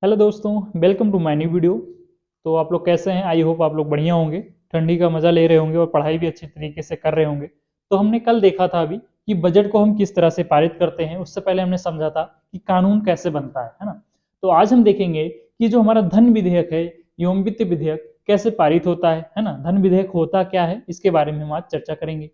Hello दोस्तों, welcome to my new video. तो आप लोग कैसे हैं? आई होप आप लोग बढ़िया होंगे, ठंडी का मज़ा ले रहे होंगे और पढ़ाई भी अच्छी तरीके से कर रहे होंगे। तो हमने कल देखा था अभी कि बजट को हम किस तरह से पारित करते हैं। उससे पहले हमने समझा था कि कानून कैसे बनता है ना। तो आज हम देखेंगे कि जो हमारा धन विधेयक है एवं वित्त विधेयक कैसे पारित होता है ना। धन विधेयक होता क्या है, इसके बारे में हम आज चर्चा करेंगे।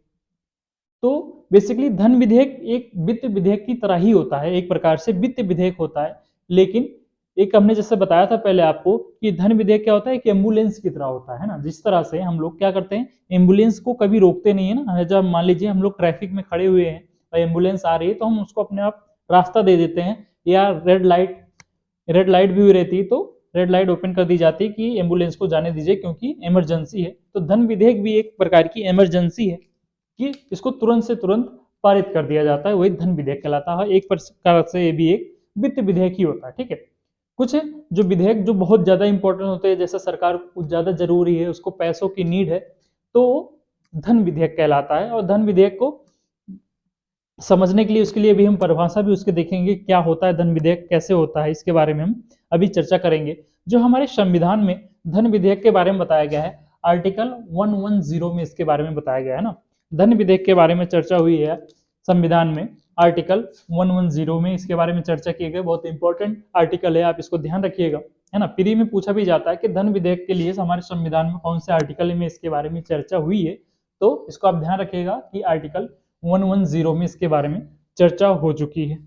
तो बेसिकली धन विधेयक एक वित्त विधेयक की तरह ही होता है, एक प्रकार से वित्त विधेयक होता है। लेकिन एक हमने जैसे बताया था पहले आपको कि धन विधेयक क्या होता है, एक एम्बुलेंस की तरह होता है ना। जिस तरह से हम लोग क्या करते हैं, एम्बुलेंस को कभी रोकते नहीं है ना। जब मान लीजिए हम लोग ट्रैफिक में खड़े हुए हैं और एम्बुलेंस आ रही है तो हम उसको अपने आप रास्ता दे देते हैं, या रेड लाइट भी हुई रहती है तो रेड लाइट ओपन कर दी जाती है कि एम्बुलेंस को जाने दीजिए क्योंकि इमरजेंसी है। तो धन विधेयक भी एक प्रकार की इमरजेंसी है कि इसको तुरंत से तुरंत पारित कर दिया जाता है, वही धन विधेयक कहलाता है। एक प्रकार से ये भी एक वित्त विधेयक ही होता है। ठीक है, कुछ जो विधेयक जो बहुत ज्यादा इंपॉर्टेंट होते हैं, जैसे सरकार को ज्यादा जरूरी है, उसको पैसों की नीड है, तो धन विधेयक कहलाता है। और धन विधेयक को समझने के लिए उसके लिए भी हम परिभाषा भी उसके देखेंगे, क्या होता है धन विधेयक, कैसे होता है, इसके बारे में हम अभी चर्चा करेंगे। जो हमारे संविधान में धन विधेयक के बारे में बताया गया है, आर्टिकल 110 में इसके बारे में बताया गया है ना। धन विधेयक के बारे में चर्चा हुई है संविधान में, आर्टिकल 110 में इसके बारे में चर्चा की गई। बहुत इंपॉर्टेंट आर्टिकल है, आप इसको ध्यान रखिएगा, है ना। प्री में पूछा भी जाता है कि धन विधेयक के लिए हमारे संविधान में कौन से आर्टिकल में इसके बारे में चर्चा हुई है, तो इसको आप ध्यान रखिएगा कि आर्टिकल 110 में इसके बारे में चर्चा हो चुकी है।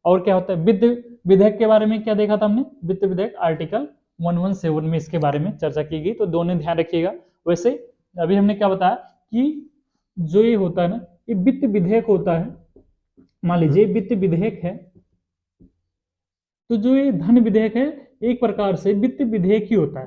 और क्या होता है वित्त विधेयक के बारे में, क्या देखा था हमने, वित्त विधेयक आर्टिकल 117 में इसके बारे में चर्चा की गई, तो दोनों ध्यान रखिएगा। वैसे अभी हमने क्या बताया कि जो ये होता है ना, ये वित्त विधेयक होता है। मान लीजिए वित्त विधेयक है, तो जो ये धन विधेयक है एक प्रकार से वित्त विधेयक ही होता है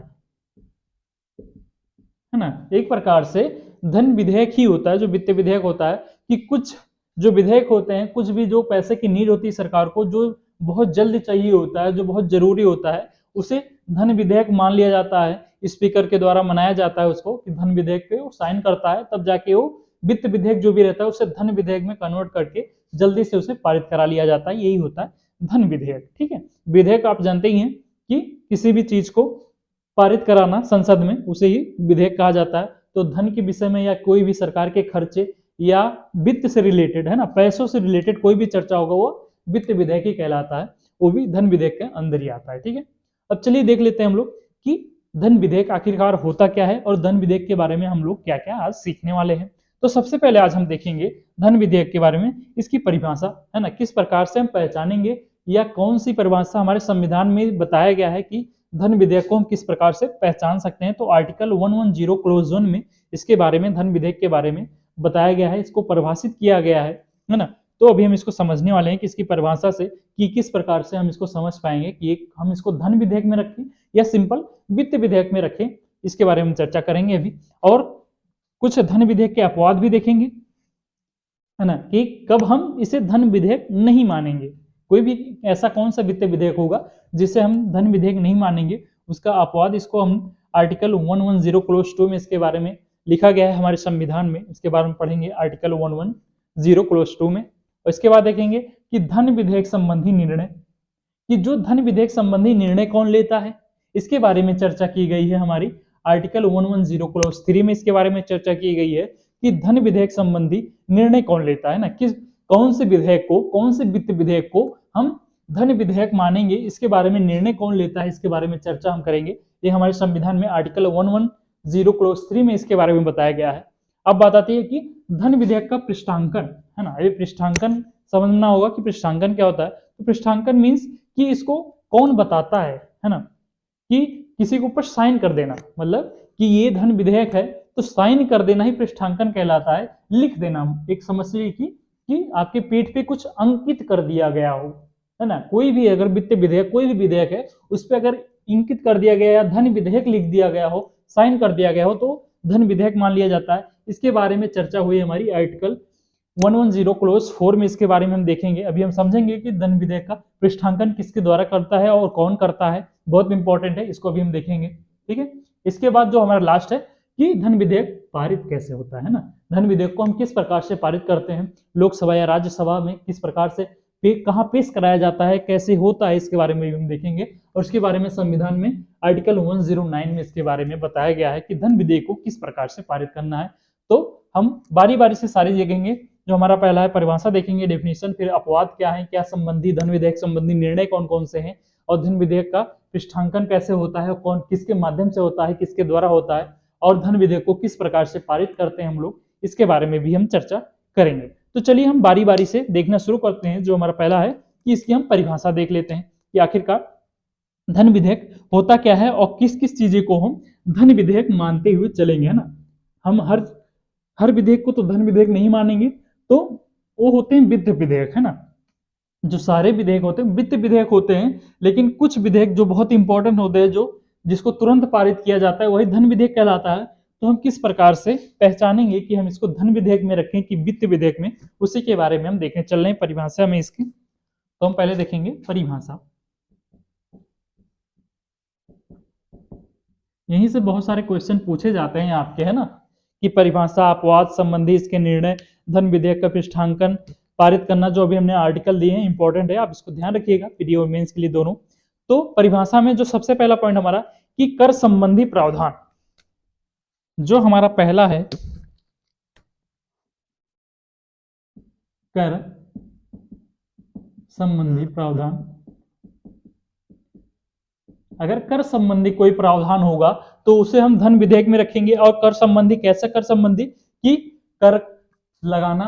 ना। एक प्रकार से धन विधेयक ही होता है जो वित्त विधेयक होता है। कि कुछ जो विधेयक होते हैं, कुछ भी जो पैसे की नीड होती है सरकार को, जो बहुत जल्द चाहिए होता है, जो बहुत जरूरी होता है, उसे धन विधेयक मान लिया जाता है। स्पीकर के द्वारा मनाया जाता है उसको कि धन विधेयक पे वो साइन करता है, तब जाके वो वित्त विधेयक जो भी रहता है उसे धन विधेयक में कन्वर्ट करके जल्दी से उसे पारित करा लिया जाता है। यही होता है धन विधेयक। ठीक है, विधेयक आप जानते ही हैं कि किसी भी चीज को पारित कराना संसद में, उसे ही विधेयक कहा जाता है। तो धन के विषय में या कोई भी सरकार के खर्चे या वित्त से रिलेटेड, है ना, पैसों से रिलेटेड कोई भी चर्चा होगा वो वित्त विधेयक ही कहलाता है, वो भी धन विधेयक के अंदर ही आता है। ठीक है, अब चलिए देख लेते हैं हम लोग कि धन विधेयक आखिरकार होता क्या है और धन विधेयक के बारे में हम लोग क्या क्या आज सीखने वाले हैं। तो सबसे पहले आज हम देखेंगे धन विधेयक के बारे में, इसकी परिभाषा, है ना, किस प्रकार से हम पहचानेंगे या कौन सी परिभाषा हमारे संविधान में बताया गया है कि धन विधेयक को हम किस प्रकार से पहचान सकते हैं। तो आर्टिकल 110 क्लोज 1 में इसके बारे में, धन विधेयक के बारे में बताया गया है, इसको परिभाषित किया गया है ना। तो अभी हम इसको समझने वाले हैं कि इसकी परिभाषा से कि किस प्रकार से हम इसको समझ पाएंगे कि हम इसको धन विधेयक में रखें या सिंपल वित्त विधेयक में रखें, इसके बारे में चर्चा करेंगे अभी। और कुछ धन विधेयक के अपवाद भी देखेंगे, है ना, कि कब हम इसे धन विधेयक नहीं मानेंगे। कोई भी ऐसा कौन सा वित्त विधेयक होगा जिसे हम धन विधेयक नहीं मानेंगे, उसका अपवाद, इसको हम आर्टिकल 110 क्लोज 2 में इसके बारे में लिखा गया है हमारे संविधान में, इसके बारे में पढ़ेंगे आर्टिकल 110 क्लोज 2 में। और इसके बाद देखेंगे कि धन विधेयक संबंधी निर्णय, कि जो धन विधेयक संबंधी निर्णय कौन लेता है, इसके बारे में चर्चा की गई है हमारी आर्टिकल 110 क्लोज 3 में। इसके बारे में चर्चा की गई है कि धन विधेयक संबंधी निर्णय कौन लेता है ना, किस कौन से विधेयक को, कौन से वित्त विधेयक को हम धन विधेयक मानेंगे, इसके बारे में निर्णय कौन लेता है, इसके बारे में चर्चा हम करेंगे। ये हमारे संविधान में आर्टिकल 110 क्लोज 3 में इसके बारे में बताया गया है। अब बात आती है कि धन विधेयक का पृष्ठांकन, है ना। ये पृष्ठांकन समझना होगा कि पृष्ठांकन क्या होता है। तो पृष्ठांकन मीन्स कि इसको कौन बताता है ना, कि किसी के ऊपर साइन कर देना, मतलब कि ये धन विधेयक है तो साइन कर देना ही पृष्ठांकन कहलाता है। लिख देना, एक समझ लीजिए कि आपके पीठ पे कुछ अंकित कर दिया गया हो, है ना। कोई भी अगर वित्त विधेयक, कोई भी विधेयक है, उस पर अगर इंकित कर दिया गया या धन विधेयक लिख दिया गया हो, साइन कर दिया गया हो, तो धन विधेयक मान लिया जाता है। इसके बारे में चर्चा हुई हमारी आर्टिकल 110 क्लोज 4 में, इसके बारे में हम देखेंगे। अभी हम समझेंगे कि धन विधेयक का पृष्ठांकन किसके द्वारा करता है और कौन करता है, बहुत इंपॉर्टेंट है, इसको अभी हम देखेंगे। ठीक है, इसके बाद जो हमारा लास्ट है कि धन विधेयक पारित कैसे होता है ना। धन विधेयक को हम किस प्रकार से पारित करते हैं, लोकसभा या राज्यसभा में किस प्रकार से कहाँ पेश कराया जाता है, कैसे होता है, इसके बारे में भी हम देखेंगे। और उसके बारे में संविधान में आर्टिकल 109 में इसके बारे में बताया गया है कि धन विधेयक को किस प्रकार से पारित करना है। तो हम बारी बारी से सारे देखेंगे। जो हमारा पहला है परिभाषा देखेंगे, डेफिनेशन, फिर अपवाद क्या है, क्या संबंधी धन विधेयक संबंधी निर्णय कौन कौन से हैं, और धन विधेयक का पृष्ठांकन कैसे होता है, कौन किसके माध्यम से होता है, किसके द्वारा होता है, और धन विधेयक को किस प्रकार से पारित करते हैं हम लोग, इसके बारे में भी हम चर्चा करेंगे। तो चलिए हम बारी बारी से देखना शुरू करते हैं। जो हमारा पहला है कि इसकी हम परिभाषा देख लेते हैं कि आखिरकार धन विधेयक होता क्या है और किस किस चीजें को हम धन विधेयक मानते हुए चलेंगे, है ना। हम हर विधेयक को तो धन विधेयक नहीं मानेंगे, तो वो होते हैं वित्त विधेयक, है ना। जो सारे विधेयक होते हैं वित्त विधेयक होते हैं, लेकिन कुछ विधेयक जो बहुत इंपॉर्टेंट होते हैं, जो जिसको तुरंत पारित किया जाता है, वही धन विधेयक कहलाता है। तो हम किस प्रकार से पहचानेंगे कि हम इसको धन विधेयक में रखें कि वित्त विधेयक में, उसी के बारे में हम देखें। चल रहे हैं परिभाषा में इसकी। तो हम पहले देखेंगे परिभाषा। यहीं से बहुत सारे क्वेश्चन पूछे जाते हैं आपके, है ना, कि परिभाषा, अपवाद संबंधी, इसके निर्णय, धन विधेयक का पृष्ठांकन, पारित करना, जो अभी हमने आर्टिकल दिए हैं इंपॉर्टेंट है, आप इसको ध्यान रखिएगा पीडी और मेंस के लिए दोनों। तो परिभाषा में जो सबसे पहला पॉइंट हमारा कि कर संबंधी प्रावधान, जो हमारा पहला है कर संबंधी प्रावधान। अगर कर संबंधी कोई प्रावधान होगा तो उसे हम धन विधेयक में रखेंगे। और कर संबंधी कैसे कर संबंधी, कि कर लगाना,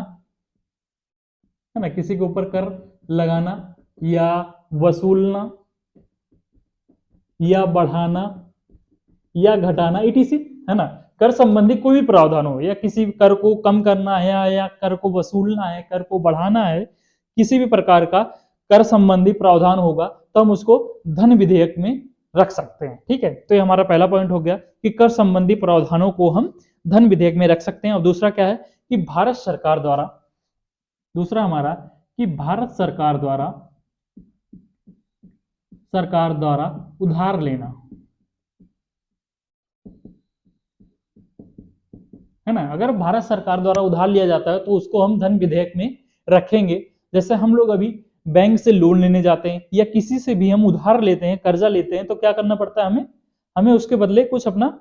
है ना, किसी के ऊपर कर लगाना या वसूलना या बढ़ाना या घटाना, इटीसी, है ना। कर संबंधी कोई भी प्रावधान हो, या किसी कर को कम करना है, या कर को वसूलना है, कर को बढ़ाना है, किसी भी प्रकार का कर संबंधी प्रावधान होगा तो हम उसको धन विधेयक में रख सकते हैं। ठीक है, तो ये हमारा पहला पॉइंट हो गया कि कर संबंधी प्रावधानों को हम धन विधेयक में रख सकते हैं। और दूसरा क्या है कि भारत सरकार द्वारा, दूसरा हमारा कि भारत सरकार द्वारा उधार लेना, है ना। अगर भारत सरकार द्वारा उधार लिया जाता है तो उसको हम धन विधेयक में रखेंगे। जैसे हम लोग अभी बैंक से लोन लेने जाते हैं या किसी से भी हम उधार लेते हैं, कर्जा लेते हैं, तो क्या करना पड़ता है हमें उसके बदले कुछ अपना,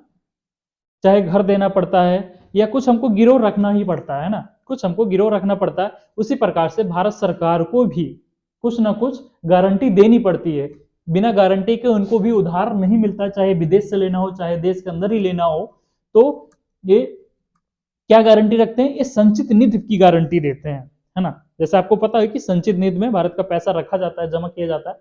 चाहे घर देना पड़ता है या कुछ हमको गिरव रखना ही पड़ता है ना, कुछ हमको गिरव रखना पड़ता है। उसी प्रकार से भारत सरकार को भी कुछ ना कुछ गारंटी देनी पड़ती है। बिना गारंटी के उनको भी उधार नहीं मिलता, चाहे विदेश से लेना हो चाहे देश के अंदर ही लेना हो। तो ये क्या गारंटी रखते हैं, ये संचित निधि की गारंटी देते हैं, है ना। जैसे आपको पता है कि संचित निधि में भारत का पैसा रखा जाता है, जमा किया जाता है,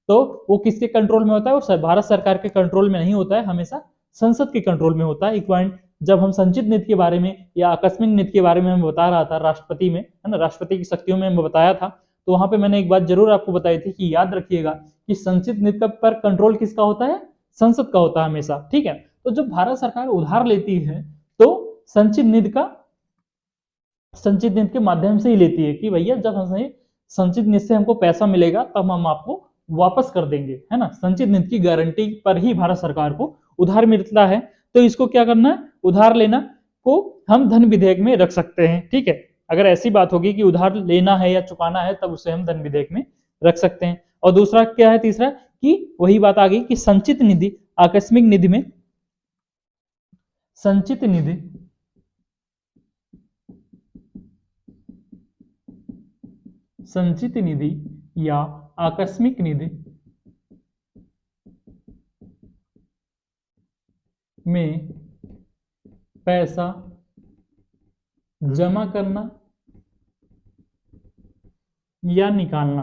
तो वो किसके कंट्रोल में होता है, वो भारत सरकार के कंट्रोल में नहीं होता है, हमेशा संसद के कंट्रोल में होता है। एक पॉइंट जब हम संचित निधि के बारे में या आकस्मिक निधि के बारे में हम बता रहा था राष्ट्रपति में, है ना, राष्ट्रपति की शक्तियों में बताया था, तो वहां पे मैंने एक बात जरूर आपको बताई थी कि याद रखिएगा कि संचित निधि का पर कंट्रोल किसका होता है, संसद का होता है हमेशा। ठीक है, तो जब भारत सरकार उधार लेती है तो संचित निधि के माध्यम से ही लेती है कि भैया जब हमें संचित निधि से हमको पैसा मिलेगा तब हम आपको वापस कर देंगे, है ना। संचित निधि की गारंटी पर ही भारत सरकार को उधार मिलता है। तो इसको क्या करना है, उधार लेना को हम धन विधेयक में रख सकते हैं। ठीक है, अगर ऐसी बात होगी कि उधार लेना है या चुकाना है तब उसे हम धन विधेयक में रख सकते हैं। और दूसरा क्या है, तीसरा कि वही बात आ गई कि संचित निधि, आकस्मिक निधि में संचित निधि या आकस्मिक निधि में पैसा जमा करना या निकालना।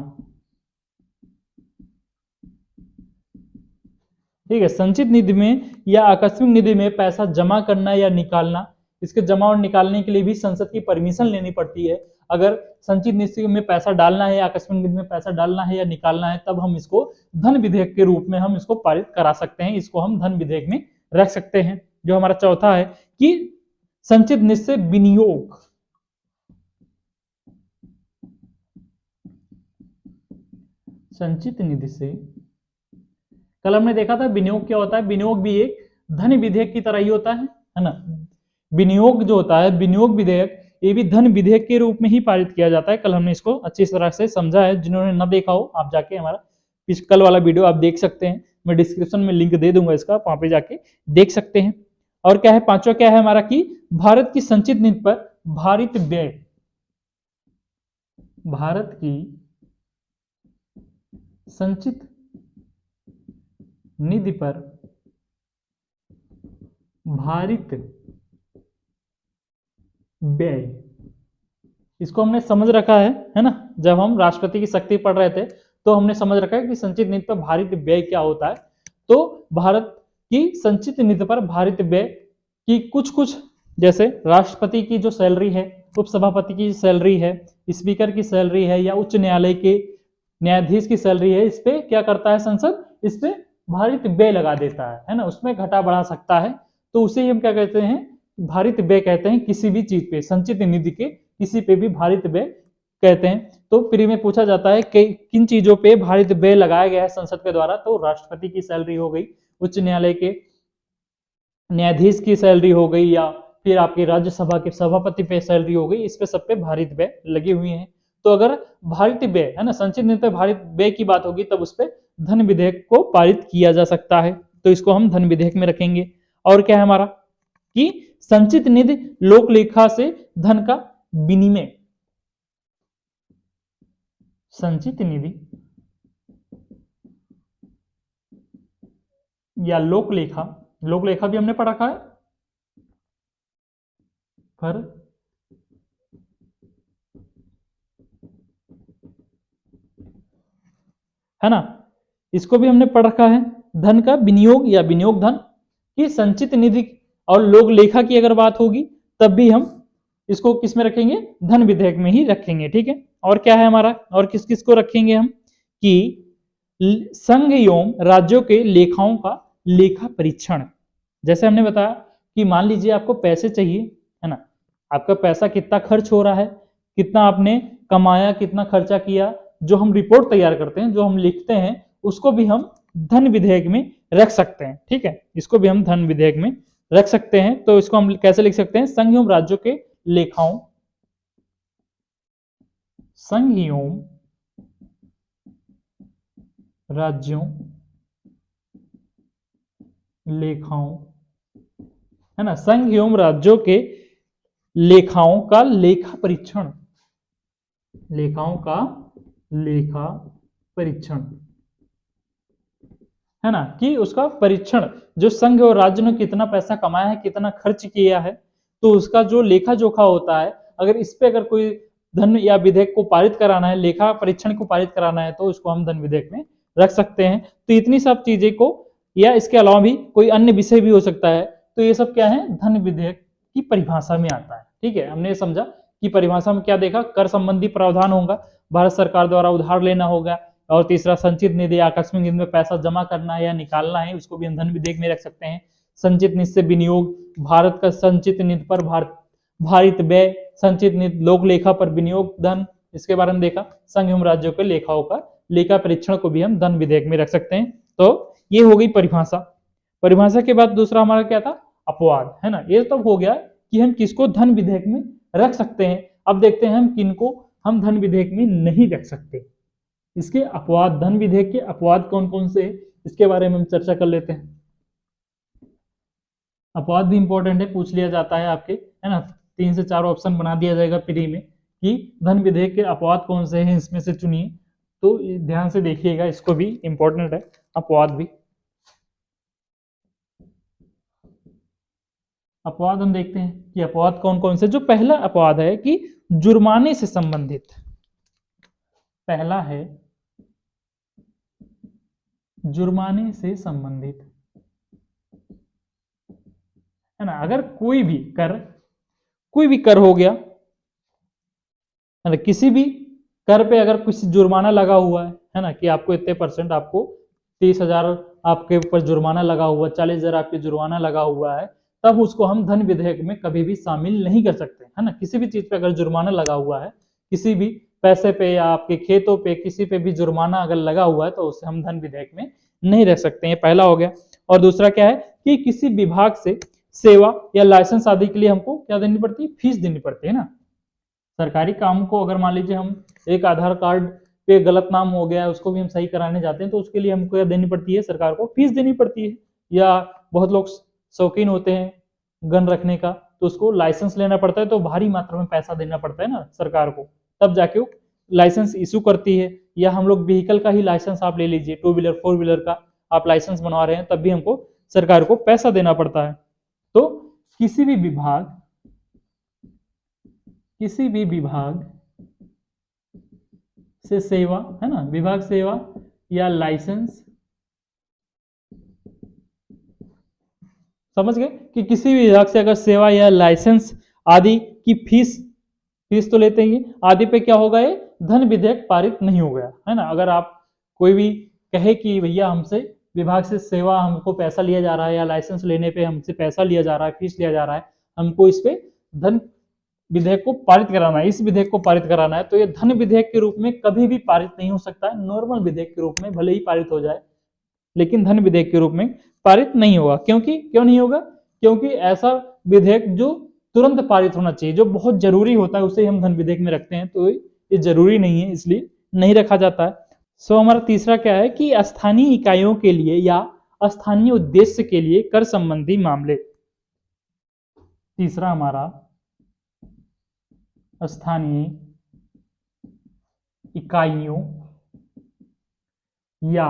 ठीक है, संचित निधि में या आकस्मिक निधि में पैसा जमा करना या निकालना, इसके जमा और निकालने के लिए भी संसद की परमिशन लेनी पड़ती है। अगर संचित निधि में पैसा डालना है, आकस्मिक निधि में पैसा डालना है या निकालना है, तब हम इसको धन विधेयक के रूप में हम इसको पारित करा सकते हैं, इसको हम धन विधेयक में रख सकते हैं। जो हमारा चौथा है कि संचित निधि से विनियोग, संचित निधि से, कल हमने देखा था विनियोग क्या होता है, विनियोग भी एक धन विधेयक की तरह ही होता है ना। विनियोग जो होता है, विनियोग विधेयक ये भी धन विधेयक के रूप में ही पारित किया जाता है। कल हमने इसको अच्छी तरह से समझा है, जिन्होंने न देखा हो आप जाके हमारा कल वाला वीडियो आप देख सकते हैं, मैं डिस्क्रिप्शन में लिंक दे दूंगा इसका, वहां पे जाके देख सकते हैं। और क्या है, पांचवा क्या है हमारा कि भारत की संचित निधि पर भारित व्यय, भारत की संचित निधि पर भारित व्यय, इसको हमने समझ रखा है ना। जब हम राष्ट्रपति की शक्ति पढ़ रहे थे तो हमने समझ रखा है कि संचित निधि पर भारित व्यय क्या होता है। तो भारत की संचित निधि पर भारित व्यय की कुछ जैसे राष्ट्रपति की जो सैलरी है, उपसभापति की सैलरी है, स्पीकर की सैलरी है, या उच्च न्यायालय के न्यायाधीश की सैलरी है, इस पे क्या करता है संसद, इस पे भारित व्यय लगा देता है ना, उसमें घटा बढ़ा सकता है। तो उसे हम क्या कहते हैं, भारित व्यय कहते हैं। किसी भी चीज पे, संचित निधि के किसी पे भी भारित व्यय कहते हैं। तो प्री में पूछा जाता है कि किन चीजों पे भारित व्यय लगाया गया है संसद के द्वारा, तो राष्ट्रपति की सैलरी हो गई, उच्च न्यायालय के न्यायाधीश की सैलरी हो गई, या फिर आपकी राज्यसभा के सभापति पे सैलरी हो गई, इस पे सब पे भारित व्यय लगी हुई है। तो अगर भारित व्यय है ना, संचित निधि पे भारित व्यय की बात होगी तब उस पे धन विधेयक को पारित किया जा सकता है, तो इसको हम धन विधेयक में रखेंगे। और क्या है हमारा कि संचित निधि लोक लेखा से धन का विनिमय, संचित निधि या लोक लेखा, लोक लेखा भी हमने पढ़ रखा है पर है ना, इसको भी हमने पढ़ रखा है। धन का विनियोग या विनियोग धन की संचित निधि और लोक लेखा की अगर बात होगी तब भी हम इसको किस में रखेंगे, धन विधेयक में ही रखेंगे, ठीक है। और क्या है हमारा, और किस किस को रखेंगे हम कि संघ एवं राज्यों के लेखाओं का लेखा परीक्षण। जैसे हमने बताया कि मान लीजिए आपको पैसे चाहिए है ना, आपका पैसा कितना खर्च हो रहा है, कितना आपने कमाया, कितना खर्चा किया, जो हम रिपोर्ट तैयार करते हैं, जो हम लिखते हैं, उसको भी हम धन विधेयक में रख सकते हैं, ठीक है। इसको भी हम धन विधेयक में रख सकते हैं। तो इसको हम कैसे लिख सकते हैं, संघ एवं राज्यों के लेखाओं, संघ एवं राज्यों लेखाओं, है ना, संघ एवं राज्यों के लेखाओं का लेखा परीक्षण, लेखाओं का लेखा परीक्षण, है ना, कि उसका परीक्षण, जो संघ और राज्य ने कितना पैसा कमाया है, कितना खर्च किया है, तो उसका जो लेखा जोखा होता है, अगर इस पे अगर कोई धन या विधेयक को पारित कराना है, लेखा परीक्षण को पारित कराना है, तो इसको हम धन विधेयक में रख सकते हैं। तो इतनी सब चीजें को, या इसके अलावा भी कोई अन्य विषय भी हो सकता है, तो ये सब क्या है, धन विधेयक की परिभाषा में आता है, ठीक है। हमने समझा कि परिभाषा में क्या देखा, कर संबंधी प्रावधान होगा, भारत सरकार द्वारा उधार लेना होगा, और तीसरा संचित निधि, आकस्मिक निधि में पैसा जमा करना है या निकालना है, उसको भी हम धन विधेयक में रख सकते हैं। संचित निधि से विनियोग, भारत का संचित निधि पर भारित व्यय, संचित निधि लोक लेखा पर विनियोग धन, इसके बारे में देखा। संघ एवं राज्यों के लेखाओं का लेखा परीक्षण को भी हम धन विधेयक में रख सकते हैं। तो ये हो गई परिभाषा। परिभाषा के बाद दूसरा हमारा क्या था, अपवाद, है ना। ये तब हो गया कि हम किसको धन विधेयक में रख सकते हैं। अब देखते हैं हम किनको हम धन विधेयक में नहीं रख सकते, इसके अपवाद, धन विधेयक के अपवाद कौन कौन से, इसके बारे में हम चर्चा कर लेते हैं। अपवाद भी इंपॉर्टेंट है, पूछ लिया जाता है आपके, है ना, 3 से 4 ऑप्शन बना दिया जाएगा प्री में कि धन विधेयक के अपवाद कौन से हैं, इसमें से चुनिए। तो ध्यान से देखिएगा, इसको भी इंपॉर्टेंट है अपवाद भी। अपवाद हम देखते हैं कि अपवाद कौन कौन से। जो पहला अपवाद है कि जुर्माने से संबंधित, पहला है जुर्माने से संबंधित, है ना। अगर कोई भी कर हो गया, है ना, किसी भी कर पे अगर कुछ जुर्माना लगा हुआ है ना, कि आपको इतने %, आपको 30,000 आपके ऊपर जुर्माना लगा हुआ, 40,000 आपके जुर्माना लगा हुआ है, तब उसको हम धन विधेयक में कभी भी शामिल नहीं कर सकते, है ना। किसी भी चीज पे अगर जुर्माना लगा हुआ है, किसी भी पैसे पे या आपके खेतों पे किसी पे भी जुर्माना अगर लगा हुआ है, तो उसे हम धन विधेयक में नहीं रख सकते हैं, पहला हो गया। और दूसरा क्या है कि किसी विभाग से सेवा या लाइसेंस आदि के लिए हमको क्या देनी पड़ती है, फीस देनी पड़ती है ना। सरकारी काम को अगर मान लीजिए हम एक आधार कार्ड पे गलत नाम हो गया है, उसको भी हम सही कराने जाते हैं, तो उसके लिए हमको क्या देनी पड़ती है, सरकार को फीस देनी पड़ती है। या बहुत लोग शौकीन होते हैं गन रखने का, तो उसको लाइसेंस लेना पड़ता है, तो भारी मात्रा में पैसा देना पड़ता है ना सरकार को, तब जाके वो लाइसेंस इशू करती है। या हम लोग व्हीकल का ही लाइसेंस आप ले लीजिए, 2 व्हीलर 4 व्हीलर का आप लाइसेंस बनवा रहे हैं, तब भी हमको सरकार को पैसा देना पड़ता है। तो किसी भी विभाग से सेवा, है ना, विभाग सेवा या लाइसेंस, समझ गए कि किसी भी विभाग से अगर सेवा या लाइसेंस आदि की फीस तो लेते ही, आदि पे क्या होगा, ये धन विधेयक पारित नहीं हो गया, है ना। अगर आप कोई भी कहे कि भैया हमसे विभाग से सेवा, हमको पैसा लिया जा रहा है, या लाइसेंस लेने पे हमसे पैसा लिया जा रहा है, फीस लिया जा रहा है, हमको इस पे धन विधेयक को पारित कराना है, इस विधेयक को पारित कराना है, तो ये धन विधेयक के रूप में कभी भी पारित नहीं हो सकता है। नॉर्मल विधेयक के रूप में भले ही पारित हो जाए, लेकिन धन विधेयक के रूप में पारित नहीं होगा। क्यों नहीं होगा? क्योंकि ऐसा विधेयक जो तुरंत पारित होना चाहिए, जो बहुत जरूरी होता है, उसे हम धन विधेयक में रखते हैं, तो ये जरूरी नहीं है, इसलिए नहीं रखा जाता है। सो हमारा तीसरा क्या है कि स्थानीय इकाइयों के लिए या स्थानीय उद्देश्य के लिए कर संबंधी मामले। तीसरा हमारा स्थानीय इकाइयों या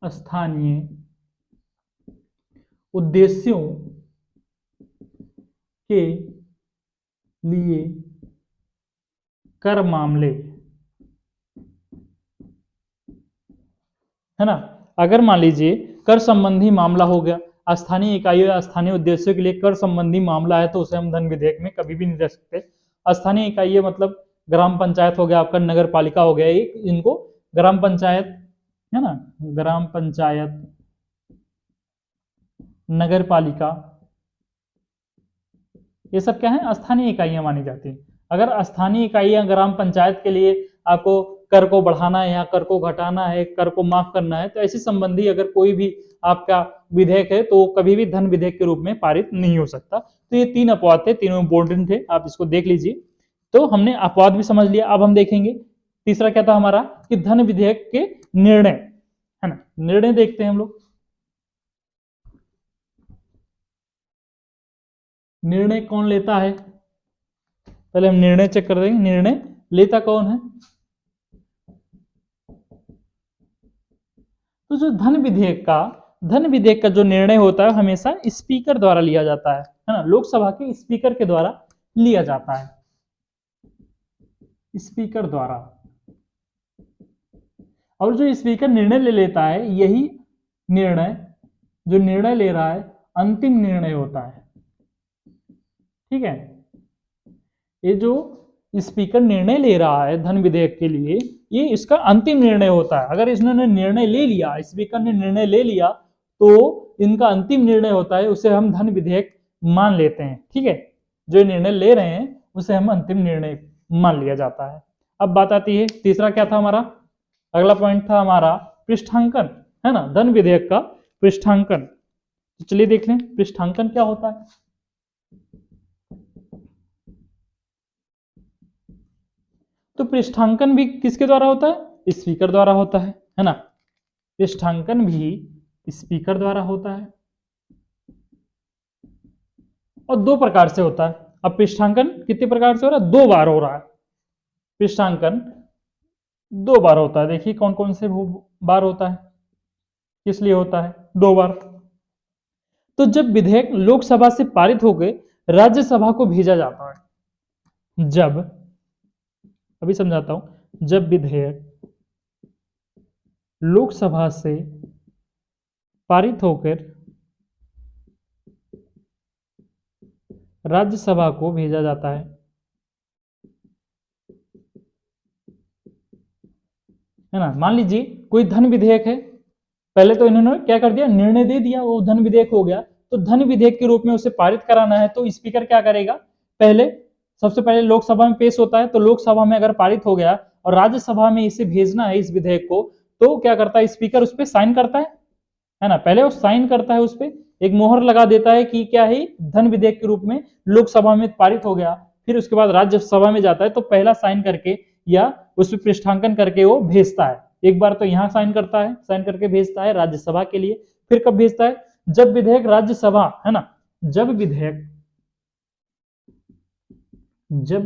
स्थानीय उद्देश्यों के लिए कर मामले, है ना। अगर मान लीजिए कर संबंधी मामला हो गया, स्थानीय इकाइयों या स्थानीय उद्देश्यों के लिए कर संबंधी मामला है, तो उसे हम धन विधेयक में कभी भी नहीं रख सकते। स्थानीय इकाइयां मतलब ग्राम पंचायत हो गया, आपका नगर पालिका हो गया, एक इनको ग्राम पंचायत, है ना, ग्राम पंचायत, नगर पालिका, ये सब क्या है, स्थानीय इकाइयां मानी जाती हैं। अगर स्थानीय इकाइयां ग्राम पंचायत के लिए आपको कर को बढ़ाना है या कर को घटाना है, कर को माफ करना है, तो ऐसी संबंधी अगर कोई भी आपका विधेयक है, तो कभी भी धन विधेयक के रूप में पारित नहीं हो सकता। तो ये 3 अपवाद थे, तीनों इंपोर्टेंट थे, आप इसको देख लीजिए। तो हमने अपवाद भी समझ लिया। अब हम देखेंगे तीसरा क्या था हमारा, कि धन विधेयक के निर्णय, है ना, निर्णय देखते हैं हम लोग। निर्णय कौन लेता है, पहले हम निर्णय चेक कर देंगे, निर्णय लेता कौन है। तो जो धन विधेयक का जो निर्णय होता है, हमेशा स्पीकर द्वारा लिया जाता है ना, लोकसभा के स्पीकर के द्वारा लिया जाता है, स्पीकर द्वारा। और जो स्पीकर निर्णय ले लेता है, यही निर्णय, जो निर्णय ले रहा है, अंतिम निर्णय होता है, ठीक है। ये जो स्पीकर निर्णय ले रहा है धन विधेयक के लिए, ये इसका अंतिम निर्णय होता है। अगर इसने निर्णय ले लिया, स्पीकर ने निर्णय ले लिया, तो इनका अंतिम निर्णय होता है, उसे हम धन विधेयक मान लेते हैं, ठीक है। जो निर्णय ले रहे हैं उसे हम अंतिम निर्णय मान लिया जाता है। अब बात आती है तीसरा क्या था हमारा, अगला पॉइंट था हमारा पृष्ठांकन, है ना, धन विधेयक का पृष्ठांकन। तो चलिए देख लें पृष्ठांकन क्या होता है। तो पृष्ठांकन भी किसके द्वारा होता है, स्पीकर द्वारा होता है ना। पृष्ठांकन भी स्पीकर द्वारा होता है, और 2 प्रकार से होता है। अब पृष्ठांकन कितने प्रकार से हो रहा है, 2 बार हो रहा है। पृष्ठांकन 2 बार होता है। देखिए कौन कौन से बार होता है, किस लिए होता है 2 बार। तो जब विधेयक लोकसभा से पारित होकर राज्यसभा को भेजा जाता है, जब, अभी समझाता हूं, जब विधेयक लोकसभा से पारित होकर राज्यसभा को भेजा जाता है ना। मान लीजिए कोई धन विधेयक है, पहले तो इन्होंने क्या कर दिया, निर्णय दे दिया, वो धन विधेयक हो गया। तो धन विधेयक के रूप में उसे पारित कराना है, तो स्पीकर क्या करेगा, पहले सबसे पहले लोकसभा में पेश होता है। तो लोकसभा में अगर पारित हो गया और राज्यसभा में इसे भेजना है इस विधेयक को, तो क्या करता है, स्पीकर उस पर साइन करता है ना। पहले वो साइन करता है, उस पर एक मोहर लगा देता है कि क्या है, धन विधेयक के रूप में लोकसभा में पारित हो गया। फिर उसके बाद राज्यसभा में जाता है तो पहला साइन करके या उस पर पृष्ठांकन करके वो भेजता है। एक बार तो यहाँ साइन करता है, साइन करके भेजता है राज्यसभा के लिए। फिर कब भेजता है? जब विधेयक राज्यसभा, है ना, जब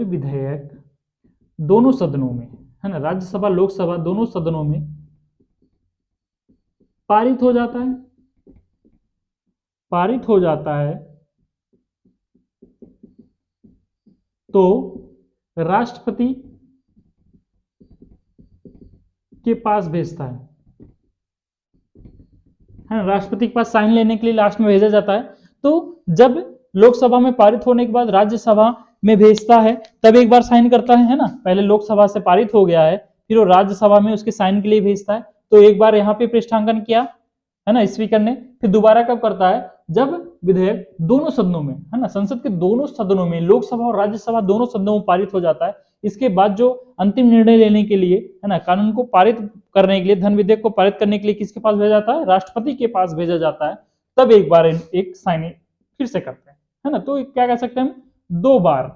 विधेयक दोनों सदनों में, है ना, राज्यसभा लोकसभा दोनों सदनों में पारित हो जाता है, तो राष्ट्रपति के पास भेजता है ना, राष्ट्रपति के पास साइन लेने के लिए लास्ट में भेजा जाता है। तो जब लोकसभा में पारित होने के बाद राज्यसभा में भेजता है तब एक बार साइन करता है ना, पहले लोकसभा से पारित हो गया है, फिर वो राज्यसभा में उसके साइन के लिए भेजता है। तो एक बार यहाँ पे पृष्ठांकन किया, है ना, स्पीकर ने, फिर दोबारा कब करता है? जब विधेयक दोनों सदनों में, है ना, संसद के दोनों सदनों में, लोकसभा और राज्यसभा दोनों सदनों में पारित हो जाता है। इसके बाद जो अंतिम निर्णय लेने के लिए, है ना, कानून को पारित करने के लिए, धन विधेयक को पारित करने के लिए किसके पास भेजा जाता है? राष्ट्रपति के पास भेजा जाता है। तब एक बार एक साइन फिर से करते हैं, है ना। तो क्या कह सकते हैं हम? 2 बार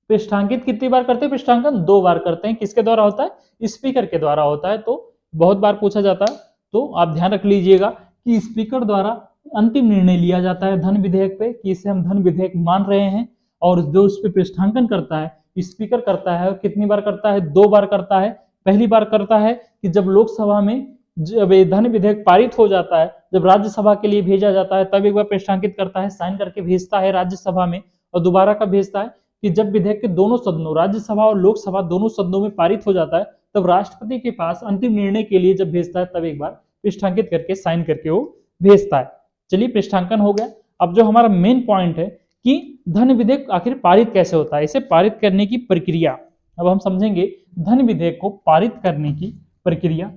पृष्ठांकित। कितनी बार करते हैं पृष्ठांकन? 2 बार करते हैं। किसके द्वारा होता है? स्पीकर के द्वारा होता है। तो बहुत बार पूछा जाता है, तो आप ध्यान रख लीजिएगा कि स्पीकर द्वारा अंतिम निर्णय लिया जाता है धन विधेयक पे, कि इसे हम धन विधेयक मान रहे हैं। और जो उस पर पृष्ठांकन करता है स्पीकर करता है। कितनी बार करता है? 2 बार करता है। पहली बार करता है कि जब लोकसभा में जब धन विधेयक पारित हो जाता है, जब राज्यसभा के लिए भेजा जाता है तब एक बार पृष्ठांकित करता है, साइन करके भेजता है राज्यसभा में। और दोबारा कब भेजता है? कि जब विधेयक के दोनों सदनों, राज्यसभा और लोकसभा दोनों सदनों में पारित हो जाता है, तब राष्ट्रपति के पास अंतिम निर्णय के लिए जब भेजता है तब एक बार पृष्ठांकित करके साइन करके वो भेजता है। चलिए, पृष्ठांकन हो गया। अब जो हमारा मेन पॉइंट है कि धन विधेयक आखिर पारित कैसे होता है, इसे पारित करने की प्रक्रिया अब हम समझेंगे। धन विधेयक को पारित करने की प्रक्रिया,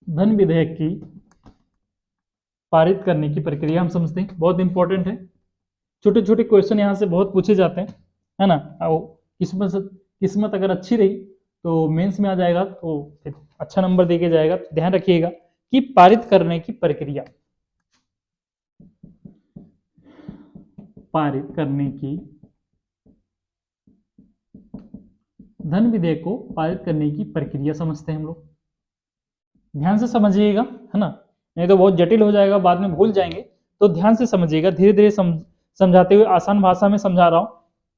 धन विधेयक की पारित करने की प्रक्रिया हम समझते हैं, बहुत इंपॉर्टेंट है। छोटे छोटे क्वेश्चन यहाँ से बहुत पूछे जाते हैं, है ना। किस्मत अगर अच्छी रही तो मेंस में आ जाएगा, तो फिर अच्छा नंबर देके जाएगा। तो ध्यान रखिएगा कि पारित करने की प्रक्रिया, पारित करने की, धन विधेयक को पारित करने की प्रक्रिया समझते हैं हम लोग। ध्यान से समझिएगा, है ना, नहीं तो बहुत जटिल हो जाएगा, बाद में भूल जाएंगे। तो ध्यान से समझिएगा, धीरे धीरे समझाते हुए, आसान भाषा में समझा रहा हूं,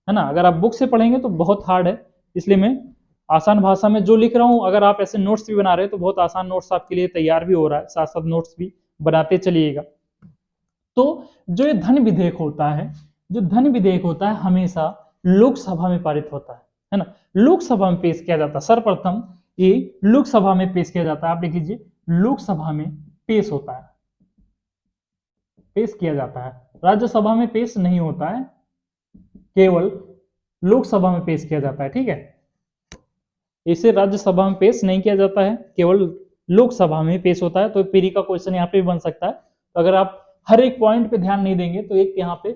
है ना। अगर आप बुक से पढ़ेंगे तो बहुत हार्ड है, इसलिए मैं आसान भाषा में जो लिख रहा हूं, अगर आप ऐसे नोट्स भी बना रहे हैं तो बहुत आसान नोट्स आपके लिए तैयार भी हो रहा है, साथ साथ नोट्स भी बनाते चलिएगा। तो जो ये धन विधेयक होता है, जो धन विधेयक होता है हमेशा लोकसभा में पारित होता है ना, लोकसभा में पेश किया जाता है। सर्वप्रथम ये लोकसभा में पेश किया जाता है। आप लिख लीजिए, लोकसभा में पेश होता है, पेश किया जाता है। राज्यसभा में पेश नहीं होता है, केवल लोकसभा में पेश किया जाता है, ठीक है। इसे राज्यसभा में पेश नहीं किया जाता है, केवल लोकसभा में पेश होता है। तो प्री का क्वेश्चन यहाँ पे भी बन सकता है। तो अगर आप हर एक पॉइंट पे ध्यान नहीं देंगे तो एक यहाँ पे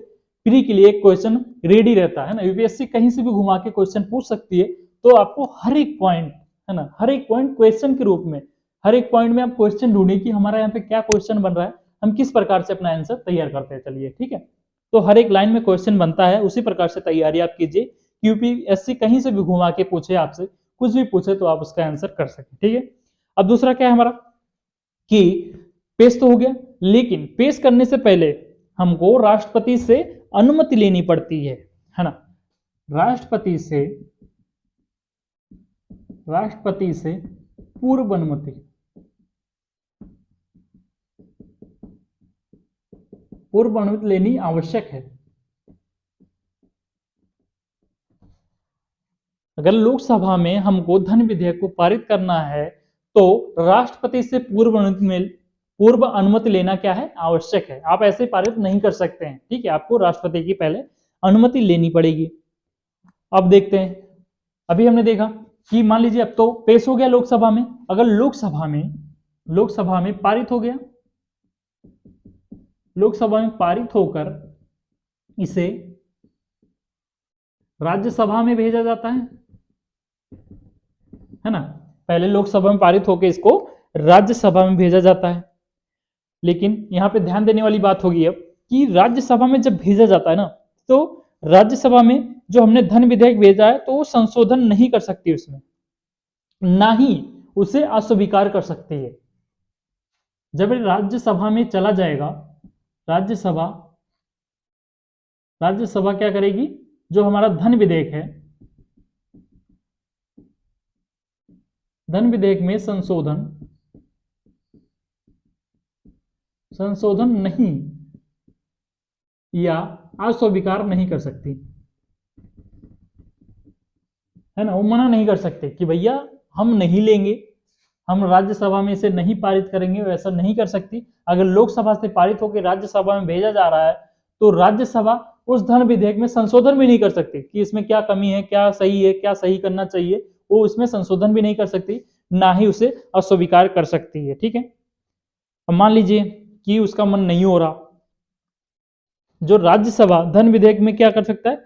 प्री के लिए एक क्वेश्चन रेडी रहता है ना। यूपीएससी कहीं से भी घुमा के क्वेश्चन पूछ सकती है, तो आपको हर एक पॉइंट, है ना, हर एक पॉइंट क्वेश्चन के रूप में, हर एक पॉइंट में आप क्वेश्चन ढूंढे कि हमारा यहाँ पे क्या क्वेश्चन बन रहा है, हम किस प्रकार से अपना आंसर तैयार करते हैं। चलिए, ठीक है। तो हर एक लाइन में क्वेश्चन बनता है, उसी प्रकार से तैयारी आप कीजिए। यूपीएससी कहीं से भी घुमा के पूछे, आपसे कुछ भी पूछे, तो आप उसका आंसर कर सके, ठीक है। अब दूसरा क्या है हमारा, कि पेश तो हो गया, लेकिन पेश करने से पहले हमको राष्ट्रपति से अनुमति लेनी पड़ती है ना। राष्ट्रपति से पूर्व अनुमति, पूर्व अनुमति लेनी आवश्यक है। अगर लोकसभा में हमको धन विधेयक को पारित करना है तो राष्ट्रपति से पूर्व अनुमति लेना क्या है, आवश्यक है। आप ऐसे पारित नहीं कर सकते हैं, ठीक है। आपको राष्ट्रपति की पहले अनुमति लेनी पड़ेगी। अब देखते हैं, अभी हमने देखा कि मान लीजिए अब तो पेश हो गया लोकसभा में। अगर लोकसभा में पारित हो गया, लोकसभा में पारित होकर इसे राज्यसभा में भेजा जाता है ना। पहले लोकसभा में पारित होकर इसको राज्यसभा में भेजा जाता है। लेकिन यहां पे ध्यान देने वाली बात होगी अब कि राज्यसभा में जब भेजा जाता है ना, तो राज्यसभा में जो हमने धन विधेयक भेजा है तो वो संशोधन नहीं कर सकती उसमें, ना ही उसे अस्वीकार कर सकती है। जब राज्यसभा में चला जाएगा, राज्यसभा राज्यसभा क्या करेगी, जो हमारा धन विधेयक है, धन विधेयक में संशोधन नहीं या अस्वीकार नहीं कर सकती, है ना। वो मना नहीं कर सकते कि भैया हम नहीं लेंगे, हम राज्यसभा में इसे नहीं पारित करेंगे, वैसा नहीं कर सकती। अगर लोकसभा से पारित होकर राज्यसभा में भेजा जा रहा है तो राज्यसभा उस धन विधेयक में संशोधन भी नहीं कर सकती कि इसमें क्या कमी है, क्या सही है, क्या सही करना चाहिए, वो इसमें संशोधन भी नहीं कर सकती, ना ही उसे अस्वीकार कर सकती है। ठीक है, अब मान लीजिए कि उसका मन नहीं हो रहा, जो राज्यसभा धन विधेयक में क्या कर सकता है,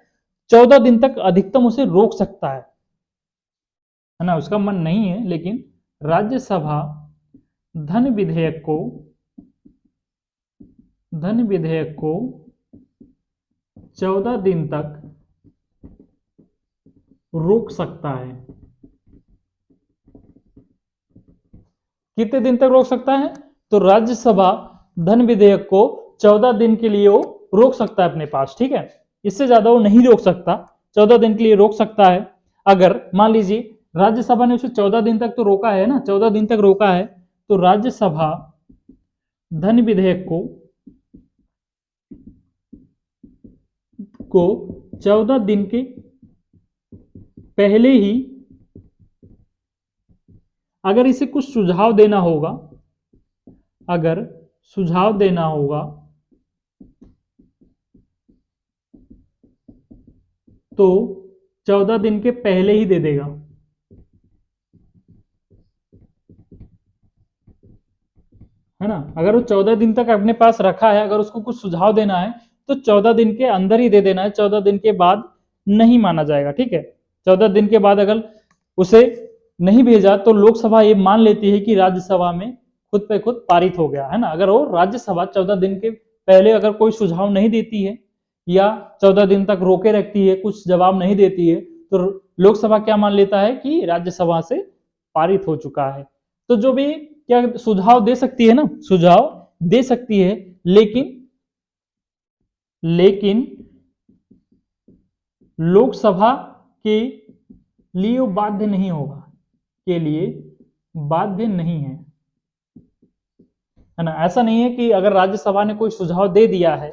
14 दिन तक अधिकतम उसे रोक सकता है ना। उसका मन नहीं है, लेकिन राज्यसभा धन विधेयक को 14 दिन तक रोक सकता है। कितने दिन तक रोक सकता है, तो राज्यसभा धन विधेयक को 14 दिन के लिए वो रोक सकता है अपने पास। ठीक है, इससे ज्यादा वो नहीं रोक सकता, 14 दिन के लिए रोक सकता है। अगर मान लीजिए राज्यसभा ने उसे 14 दिन तक तो रोका है ना, 14 दिन तक रोका है, तो राज्यसभा धन विधेयक को 14 दिन के पहले ही, अगर इसे कुछ सुझाव देना होगा, अगर सुझाव देना होगा तो 14 दिन के पहले ही दे देगा, है ना। अगर वो 14 दिन तक अपने पास रखा है, अगर उसको कुछ सुझाव देना है तो 14 दिन के अंदर ही दे देना है, 14 दिन के बाद नहीं माना जाएगा। ठीक है, 14 दिन के बाद अगर उसे नहीं भेजा तो लोकसभा ये मान लेती है कि राज्यसभा में खुद पे खुद पारित हो गया, है ना। अगर वो राज्यसभा 14 दिन के पहले अगर कोई सुझाव नहीं देती है या 14 दिन तक रोके रखती है, कुछ जवाब नहीं देती है, तो लोकसभा क्या मान लेता है कि राज्यसभा से पारित हो चुका है। तो जो भी क्या सुझाव दे सकती है ना, सुझाव दे सकती है, लेकिन लोकसभा के लिए बाध्य नहीं होगा, के लिए बाध्य नहीं है ना। ऐसा नहीं है कि अगर राज्यसभा ने कोई सुझाव दे दिया है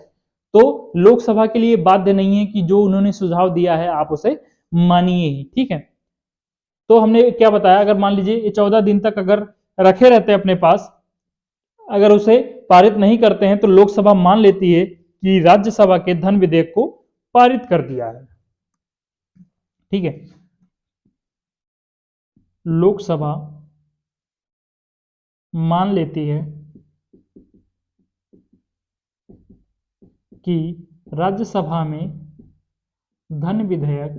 तो लोकसभा के लिए बाध्य नहीं है कि जो उन्होंने सुझाव दिया है आप उसे मानिए ही। ठीक है, तो हमने क्या बताया, अगर मान लीजिए 14 दिन तक अगर रखे रहते हैं अपने पास, अगर उसे पारित नहीं करते हैं तो लोकसभा मान लेती है कि राज्यसभा के धन विधेयक को पारित कर दिया है। ठीक है, लोकसभा मान लेती है कि राज्यसभा में धन विधेयक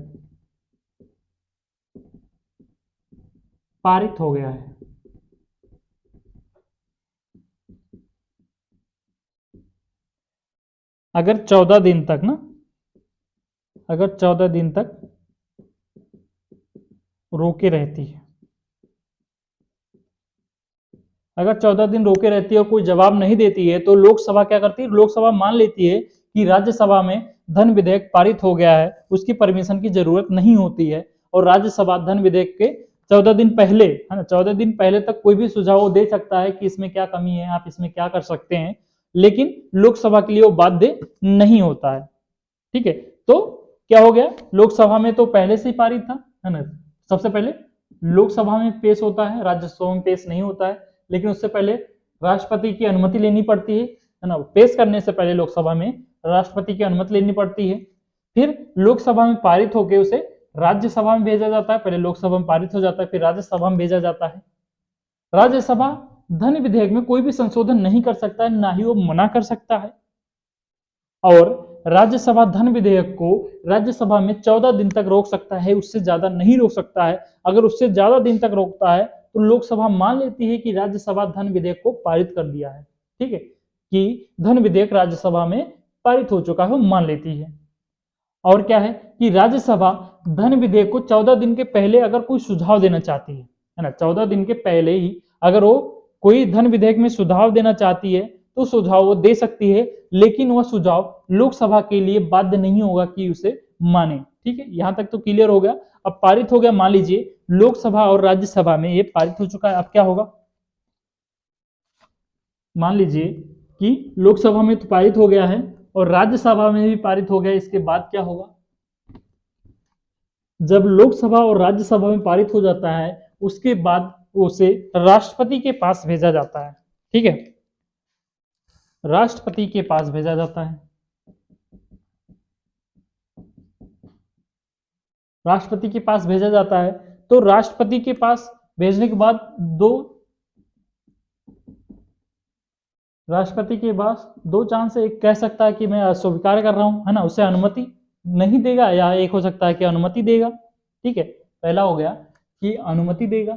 पारित हो गया है। अगर 14 दिन तक ना, अगर 14 दिन तक रोके रहती है, अगर 14 दिन रोके रहती है और कोई जवाब नहीं देती है तो लोकसभा क्या करती है, लोकसभा मान लेती है कि राज्यसभा में धन विधेयक पारित हो गया है, उसकी परमिशन की जरूरत नहीं होती है, और राज्यसभा धन विधेयक के 14 दिन पहले, है ना, 14 दिन पहले तक कोई भी सुझाव दे सकता है कि इसमें क्या कमी है, आप इसमें क्या कर सकते हैं, लेकिन लोकसभा के लिए वो बाध्य नहीं होता है। ठीक है, तो क्या हो गया, लोकसभा में तो पहले से ही पारित था, है ना। सबसे पहले लोकसभा में पेश होता है, राज्यसभा में पेश नहीं होता है, लेकिन उससे पहले राष्ट्रपति की अनुमति लेनी पड़ती है ना। पेश करने से पहले लोकसभा में राष्ट्रपति की अनुमति लेनी पड़ती है, फिर लोकसभा में पारित होकर उसे राज्यसभा में भेजा जाता है, पहले लोकसभा में पारित हो जाता है, फिर राज्यसभा में भेजा जाता है। राज्यसभा धन विधेयक में कोई भी संशोधन नहीं कर सकता है, ना ही वो मना कर सकता है, और राज्यसभा धन विधेयक को राज्यसभा में 14 दिन तक रोक सकता है, उससे ज्यादा नहीं रोक सकता है। अगर उससे ज्यादा दिन तक रोकता है तो लोकसभा मान लेती है कि राज्यसभा धन विधेयक को पारित कर दिया है। ठीक है, कि धन विधेयक राज्यसभा में पारित हो चुका है, मान लेती है। और क्या है कि राज्यसभा धन विधेयक को 14 दिन के पहले अगर कोई सुझाव देना चाहती है ना, 14 दिन के पहले ही अगर वो कोई धन विधेयक में सुझाव देना चाहती है तो सुझाव वो दे सकती है, लेकिन वह सुझाव लोकसभा के लिए बाध्य नहीं होगा कि उसे माने। ठीक है, यहां तक तो क्लियर हो गया। अब पारित हो गया, मान लीजिए लोकसभा और राज्यसभा में ये पारित हो चुका है, अब क्या होगा? मान लीजिए कि लोकसभा में तो पारित हो गया है और राज्यसभा में भी पारित हो गया, इसके बाद क्या होगा? जब लोकसभा और राज्यसभा में पारित हो जाता है उसके बाद उसे राष्ट्रपति के पास भेजा जाता है। ठीक है, राष्ट्रपति के पास भेजा जाता है। राष्ट्रपति के पास भेजा जाता है तो राष्ट्रपति के पास भेजने के बाद राष्ट्रपति के पास दो चांस है, एक कह सकता है कि मैं अस्वीकार कर रहा हूं, है ना, उसे अनुमति नहीं देगा, या एक हो सकता है कि अनुमति देगा। ठीक है, पहला हो गया कि अनुमति देगा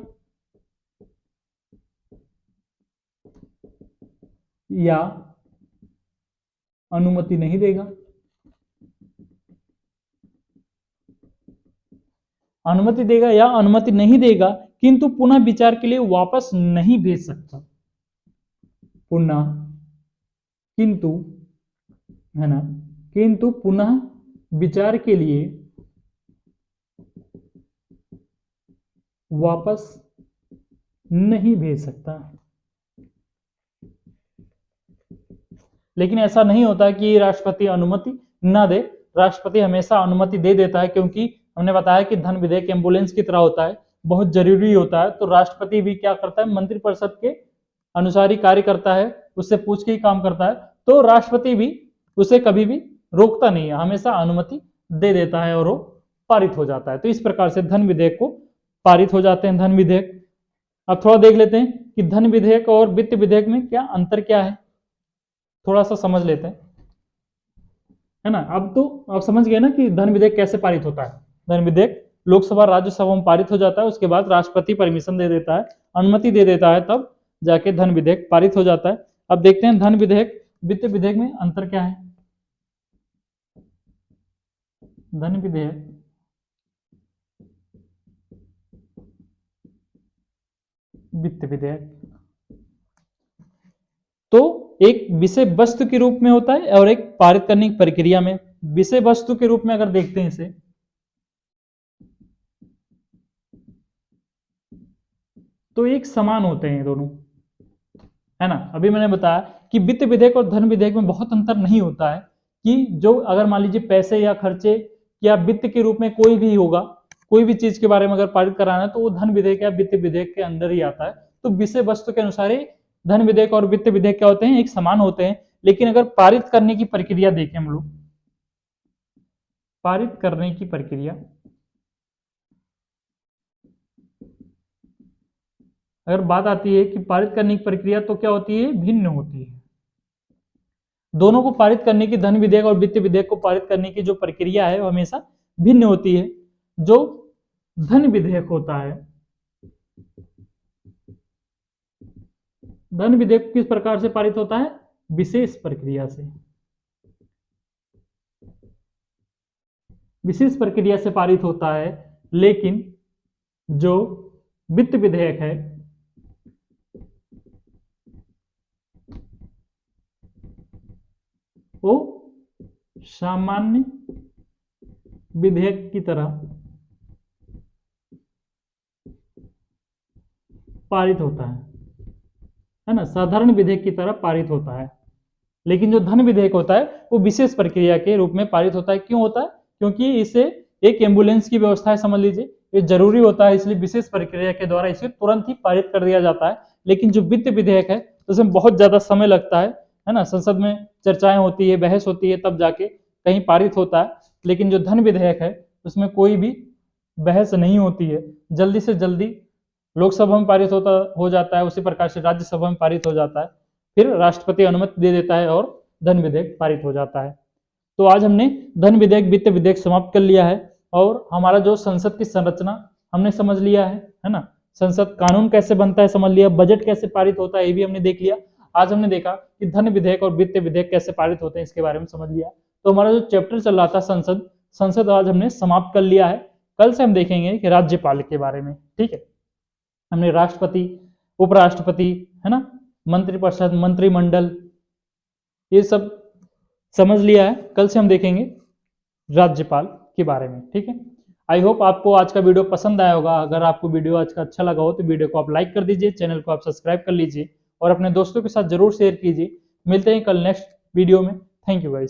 या अनुमति नहीं देगा। अनुमति देगा या अनुमति नहीं देगा, किंतु पुनः विचार के लिए वापस नहीं भेज सकता। पुनः, किंतु, है ना, किंतु पुनः विचार के लिए वापस नहीं भेज सकता। लेकिन ऐसा नहीं होता कि राष्ट्रपति अनुमति ना दे, राष्ट्रपति हमेशा अनुमति दे देता है, क्योंकि हमने बताया कि धन विधेयक एम्बुलेंस की तरह होता है, बहुत जरूरी होता है। तो राष्ट्रपति भी क्या करता है, मंत्रिपरिषद के अनुसार ही कार्य करता है, उससे पूछ के ही काम करता है। तो राष्ट्रपति भी उसे कभी भी रोकता नहीं है, हमेशा अनुमति दे देता है और वो पारित हो जाता है। तो इस प्रकार से धन विधेयक को पारित हो जाते हैं, धन विधेयक। अब थोड़ा देख लेते हैं कि धन विधेयक और वित्त विधेयक में क्या अंतर क्या है, थोड़ा सा समझ लेते हैं, है ना। अब तो आप समझ गए ना कि धन विधेयक कैसे पारित होता है। धन विधेयक लोकसभा राज्यसभा में पारित हो जाता है, उसके बाद राष्ट्रपति परमिशन दे देता है, अनुमति दे देता है, तब जाके धन विधेयक पारित हो जाता है। अब देखते हैं धन विधेयक वित्त विधेयक में अंतर क्या है। धन विधेयक वित्त विधेयक तो एक विषय वस्तु के रूप में होता है और एक पारित करने की प्रक्रिया में। विषय वस्तु के रूप में अगर देखते हैं इसे, तो एक समान होते हैं दोनों, है ना। अभी मैंने बताया कि वित्त विधेयक और धन विधेयक में बहुत अंतर नहीं होता है, कि जो अगर मान लीजिए पैसे या खर्चे या वित्त के रूप में कोई भी होगा, कोई भी चीज के बारे में अगर पारित कराना है तो वो धन विधेयक या वित्त विधेयक के अंदर ही आता है। तो विषय वस्तु के अनुसार ही धन विधेयक और वित्त विधेयक क्या होते हैं, एक समान होते हैं। लेकिन अगर पारित करने की प्रक्रिया देखें हम लोग, पारित करने की प्रक्रिया, अगर बात आती है कि पारित करने की प्रक्रिया तो क्या होती है, भिन्न होती है। दोनों को पारित करने की, धन विधेयक और वित्त विधेयक को पारित करने की जो प्रक्रिया है वो हमेशा भिन्न होती है। जो धन विधेयक होता है, धन विधेयक किस प्रकार से पारित होता है, विशेष प्रक्रिया से, विशेष प्रक्रिया से पारित होता है। लेकिन जो वित्त विधेयक है वो सामान्य विधेयक की तरह पारित होता है ना, साधारण विधेयक की तरह पारित होता है। लेकिन जो धन विधेयक होता है वो विशेष प्रक्रिया के रूप में पारित होता है। क्यों होता है, क्योंकि इसे एक एम्बुलेंस की व्यवस्था है, समझ लीजिए, ये जरूरी होता है, इसलिए विशेष प्रक्रिया के द्वारा इसे तुरंत ही पारित कर दिया जाता है। लेकिन जो वित्त विधेयक है तो उसमें बहुत ज्यादा समय लगता है ना, संसद में चर्चाएं होती है, बहस होती है, तब जाके कहीं पारित होता है। लेकिन जो धन विधेयक है उसमें कोई भी बहस नहीं होती है, जल्दी से जल्दी लोकसभा में पारित हो जाता है, उसी प्रकार से राज्यसभा में पारित हो जाता है, फिर राष्ट्रपति अनुमति दे देता है और धन विधेयक पारित हो जाता है। तो आज हमने धन विधेयक वित्त विधेयक समाप्त कर लिया है और हमारा जो संसद की संरचना हमने समझ लिया है ना, संसद कानून कैसे बनता है समझ लिया, बजट कैसे पारित होता है ये भी हमने देख लिया। आज हमने देखा कि धन विधेयक और वित्त विधेयक कैसे पारित होते हैं, इसके बारे में समझ लिया। तो हमारा जो चैप्टर चल रहा था संसद, संसद आज हमने समाप्त कर लिया है। कल से हम देखेंगे कि राज्यपाल के बारे में। ठीक है, हमने राष्ट्रपति, उपराष्ट्रपति, है ना, मंत्रिपरिषद, मंत्रिमंडल, ये सब समझ लिया है। कल से हम देखेंगे राज्यपाल के बारे में। ठीक है, आई होप आपको आज का वीडियो पसंद आया होगा। अगर आपको वीडियो आज का अच्छा लगा हो तो वीडियो को आप लाइक कर दीजिए, चैनल को आप सब्सक्राइब कर लीजिए और अपने दोस्तों के साथ जरूर शेयर कीजिए। मिलते हैं कल नेक्स्ट वीडियो में। Thank you guys.